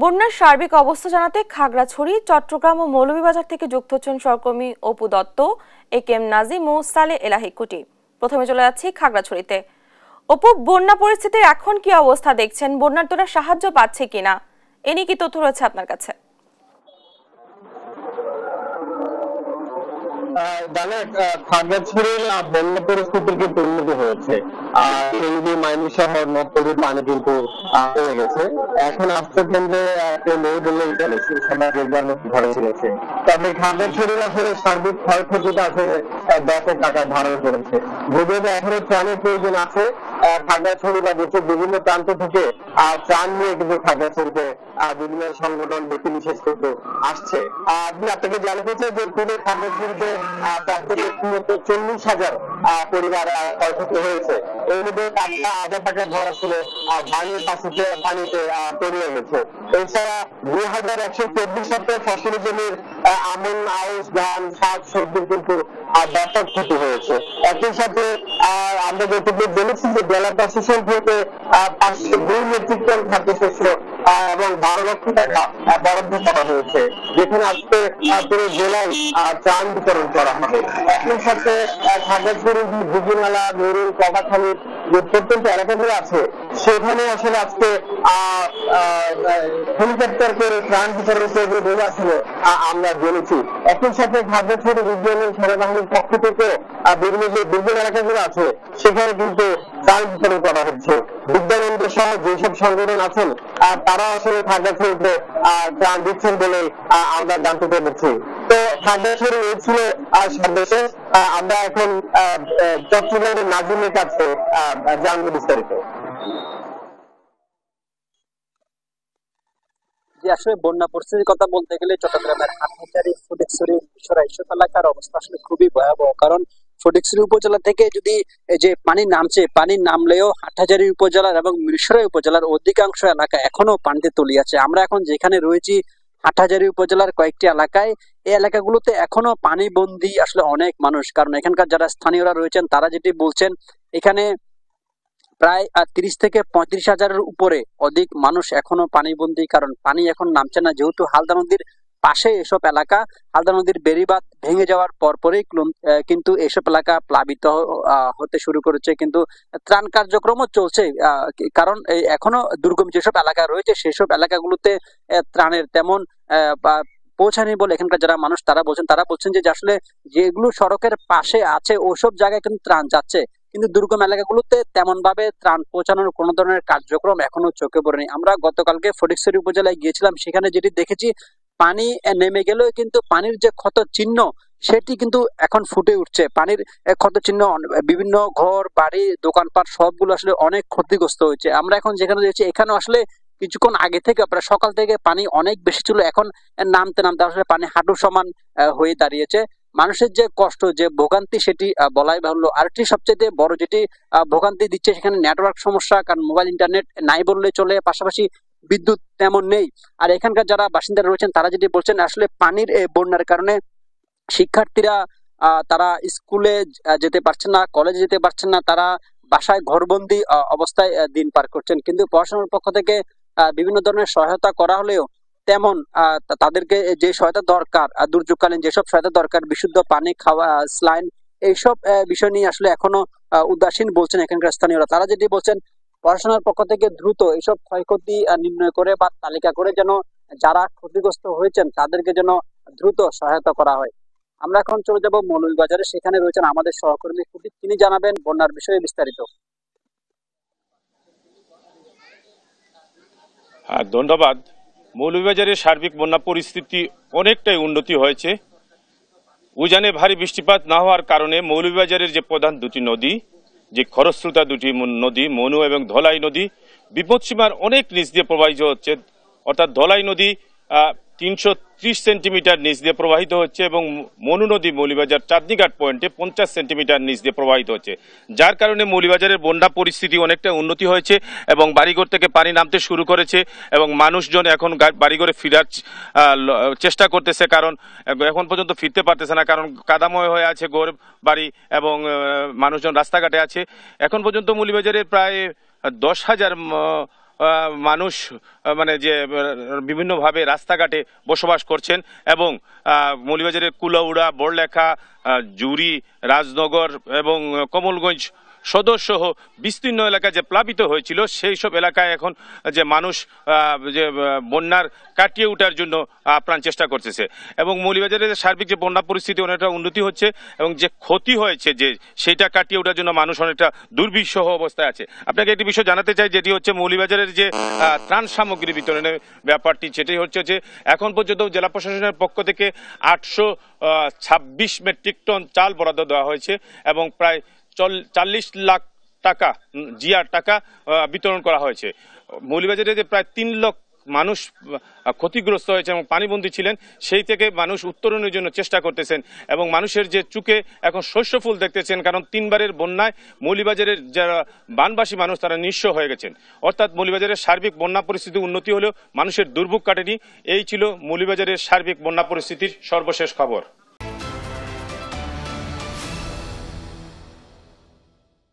বন্যার সার্বিক অবস্থা জানাতে খাগড়াছড়ি, চট্টগ্রাম ও মৌলভীবাজার থেকে যুক্ত হচ্ছেন সহকর্মী অপু দত্ত, একেএম নাজিম ও সালে এলাহি কুটি। প্রথমে চলে যাচ্ছি খাগড়াছড়িতে। অপু, বন্যা পরিস্থিতির এখন কি অবস্থা দেখছেন? বন্যার্তরা সাহায্য পাচ্ছে কিনা, এ নিয়ে কি তথ্য রয়েছে আপনার কাছে? খাগড়াছড়ির বন্যা পরিস্থিতির কিন্তু উন্নতি হয়েছে। নদীর পানি কিন্তু কমে গেছে। এখন আস্তে কেন্দ্রে ঘরে চলেছে। তবে খাগড়াছড়ির আসলে সার্বিক ক্ষয়ক্ষতিটা আসলে ব্যাপক আকার ধারণ করেছে। যদিও এখনো ত্রাণের প্রয়োজন আছে। খাগড়াছড়ি বা দেশের বিভিন্ন প্রান্ত থেকে ত্রাণ নিয়ে কিন্তু খাগড়াছড়িতে বিভিন্ন সংগঠন ব্যক্তি বিশেষ কিন্তু আসছে। আপনাকে জানাতে চাই যে পুরো খাগড়াছড়িতে 40,000 পরিবার ক্ষয়ক্ষতি হয়েছে। এর মধ্যে আধা টাকা ধরা ছিল বাড়ির পানিতে তলিয়ে গেছে। এছাড়া 2,124 ফসলি জমির আমন, আউশ, ধান, শাক সবজির কিন্তু ব্যাপক ক্ষতি হয়েছে। একই সাথে আমরা যতটুকু বলেছি যে জেলা প্রশাসন থেকে 502 মেট্রিক টন খাদ্যশস্য এবং 12 লক্ষ টাকা বরাদ্দ করা হয়েছে, যেখানে আজকে পুরো জেলায় ত্রাণ বিতরণ করা হবে। একই সাথে খাগড়াছড়ি, ভুগিনালা, মেরুল, কবাখালীর যে প্রত্যন্ত এলাকাগুলো আছে সেখানে আসলে আজকে হেলিকপ্টার করে ত্রাণ বিতরণ করে আসলে আমরা জেনেছি। একই সাথে খাগড়াছড়ি রিজিয়নাল সেনাবাহিনীর পক্ষ থেকে বিভিন্ন যে দুর্গম এলাকাগুলো আছে সেখানে কিন্তু ত্রাণ বিতরণ করা হচ্ছে। বিদ্যানন্দ সহ যেসব সংগঠন আছেন তারা আসলে খাগড়াছড়িতে ত্রাণ দিচ্ছেন বলে আমরা জানতে পেরেছি। তো খাগড়াছড়ি এই ছিল সর্বশেষ। আমরা এখন চট্টগ্রামের নাজিমের কাছে জানবো বিস্তারিত। আসলে বন্যা পরিস্থিতির কথা বলতে গেলে চট্টগ্রামের হাটহাজারী, ফটিকছড়ি, মিশরা এইসব এলাকার অবস্থা আসলে খুবই ভয়াবহ। কারণ ফটিকছড়ি উপজেলা থেকে যদি যে পানি নামছে, পানি নামলেও হাটহাজারী উপজেলার এবং মিশরা উপজেলার অধিকাংশ এলাকা এখনো পানিতে তলিয়ে আছে। আমরা এখন যেখানে রয়েছি হাটহাজারী উপজেলার কয়েকটি এলাকায়, এই এলাকাগুলোতে এখনো পানি বন্দী আসলে অনেক মানুষ। কারণ এখানকার যারা স্থানীয়রা রয়েছেন তারা যেটি বলছেন, এখানে প্রায় 30 থেকে 35,000-এর উপরে অধিক মানুষ এখনো পানিবন্দী। কারণ পানি এখন নামছে না, যেহেতু হালদা নদীর পাশে এসব এলাকা। হালদা নদীর বেড়িবাঁধ ভেঙে যাওয়ার পরপরই কিন্তু এসব এলাকা প্লাবিত হতে শুরু করেছে। কিন্তু ত্রাণ কার্যক্রমও চলছে, কারণ এখনো দুর্গম যেসব এলাকা রয়েছে সেসব এলাকাগুলোতে ত্রাণের তেমন পৌঁছায়নি বলে এখানকার যারা মানুষ তারা বলছেন যে আসলে যেগুলো সড়কের পাশে আছে ওসব জায়গায় কিন্তু ত্রাণ যাচ্ছে, কিন্তু দুর্গম এলাকাগুলোতে তেমন ভাবে ত্রাণ পৌঁছানোর কোন ধরনের কার্যক্রম এখনো চোখে পড়েনি। আমরা গতকালকে ফটিকছড়ি উপজেলায় গিয়েছিলাম, সেখানে যেটি দেখেছি পানি নেমে গেলেও কিন্তু পানির যে ক্ষত চিহ্ন সেটি কিন্তু এখন ফুটে উঠছে। পানির ক্ষত চিহ্ন, বিভিন্ন ঘর বাড়ি দোকানপাট সবগুলো আসলে অনেক ক্ষতিগ্রস্ত হয়েছে। আমরা এখন যেখানে রয়েছি এখানে আসলে কিছুক্ষণ আগে থেকে প্রায় সকাল থেকে পানি অনেক বেশি ছিল, এখন নামতে নামতে আসলে পানি হাঁটু সমান হয়ে দাঁড়িয়েছে। মানুষের যে কষ্ট, যে ভোগান্তি সেটি বলাই বাহুল্য। আরেকটি সবচেয়ে বড় যেটি ভোগান্তি দিচ্ছে সেখানে নেটওয়ার্ক সমস্যা, কারণ মোবাইল ইন্টারনেট নাই বললে চলে, পাশাপাশি বিদ্যুৎ তেমন নেই। আর এখানকার যারা বাসিন্দারা রয়েছেন তারা যেটি বলছেন, আসলে পানির বন্যার কারণে শিক্ষার্থীরা তারা স্কুলে যেতে পারছেন না, কলেজে যেতে পারছেন না, তারা বাসায় ঘরবন্দি অবস্থায় দিন পার করছেন। কিন্তু প্রশাসনের পক্ষ থেকে বিভিন্ন ধরনের সহায়তা করা হলেও তেমন তাদেরকে যে সহায়তা দরকার, দুর্যোগকালীন যেসব সহায়তা দরকার, বিশুদ্ধ পানি, খাওয়া, স্লাইন, এইসব বিষয় নিয়ে আসলে এখনো উদাসীন বলছেন এখানকার স্থানীয়রা। তারা যেটি বলছেন, প্রশাসনের পক্ষ থেকে দ্রুত এইসব ক্ষয়ক্ষতি নির্ণয় করে বা তালিকা করে যেন যারা ক্ষতিগ্রস্ত হয়েছেন তাদেরকে যেন দ্রুত সহায়তা করা হয়। আমরা এখন চলে যাব মৌলভীবাজারে, সেখানে রয়েছেন আমাদের সহকর্মী কুটি, তিনি জানাবেন বন্যার বিষয়ে বিস্তারিত। ধন্যবাদ। মৌলভীবাজারের সার্বিক বন্যা পরিস্থিতি অনেকটাই উন্নতি হয়েছে। উজানে ভারী বৃষ্টিপাত না হওয়ার কারণে মৌলভীবাজারের যে প্রধান দুটি নদী, যে খরস্রোতা দুটি নদী মনু এবং ধলাই নদী বিপদসীমার অনেক নিচ দিয়ে প্রবাহিত হচ্ছে। অর্থাৎ ধলাই নদী 330 সেন্টিমিটার নিচ দিয়ে প্রবাহিত হচ্ছে এবং মনু নদী মৌলভীবাজার চাঁদনীঘাট পয়েন্টে 50 সেন্টিমিটার নিচ দিয়ে প্রবাহিত হচ্ছে, যার কারণে মৌলভীবাজারের বন্যা পরিস্থিতি অনেকটা উন্নতি হয়েছে এবং বাড়িঘর থেকে পানি নামতে শুরু করেছে এবং মানুষজন এখন বাড়িঘরে ফেরার চেষ্টা করতেছে, কারণ এখন পর্যন্ত ফিরতে পারতেছে না, কারণ কাদাময় হয়ে আছে ঘর বাড়ি এবং মানুষজন রাস্তাঘাটে আছে। এখন পর্যন্ত মৌলভীবাজারের প্রায় 10,000 মানুষ মানে যে বিভিন্নভাবে রাস্তাঘাটে বসবাস করছেন এবং মৌলভীবাজারের কুলাউড়া, বড়লেখা, জুরি, রাজনগর এবং কমলগঞ্জ সদর সহ বিস্তীর্ণ এলাকা যে প্লাবিত হয়েছিল সেই সব এলাকায় এখন যে মানুষ যে বন্যার কাটিয়ে ওঠার জন্য আপ্রাণ চেষ্টা করতেছে এবং মৌলভীবাজারের সার্বিক যে বন্যা পরিস্থিতি অনেকটা উন্নতি হচ্ছে এবং যে ক্ষতি হয়েছে যে সেটা কাটিয়ে ওঠার জন্য মানুষ অনেকটা দুর্বিষহ অবস্থায় আছে। আপনাকে একটি বিষয় জানাতে চাই, যেটি হচ্ছে মৌলভীবাজারের যে ত্রাণ সামগ্রী বিতরণের ব্যাপারটি, সেটি হচ্ছে যে এখন পর্যন্ত জেলা প্রশাসনের পক্ষ থেকে 826 মেট্রিক টন চাল বরাদ্দ দেওয়া হয়েছে এবং প্রায় 40 লাখ টাকা জিআর টাকা বিতরণ করা হয়েছে। মৌলভীবাজারে যে প্রায় 3 লাখ মানুষ ক্ষতিগ্রস্ত হয়েছে এবং পানিবন্দী ছিলেন, সেই থেকে মানুষ উত্তরণের জন্য চেষ্টা করতেছেন এবং মানুষের যে চোখে এখন শস্যফুল দেখতেছেন, কারণ 3 বারের বন্যায় মৌলভীবাজারের যারা বানবাসী মানুষ তারা নিঃস্ব হয়ে গেছেন। অর্থাৎ মৌলভীবাজারের সার্বিক বন্যা পরিস্থিতি উন্নতি হলেও মানুষের দুর্ভোগ কাটেনি। এই ছিল মৌলভীবাজারের সার্বিক বন্যা পরিস্থিতির সর্বশেষ খবর।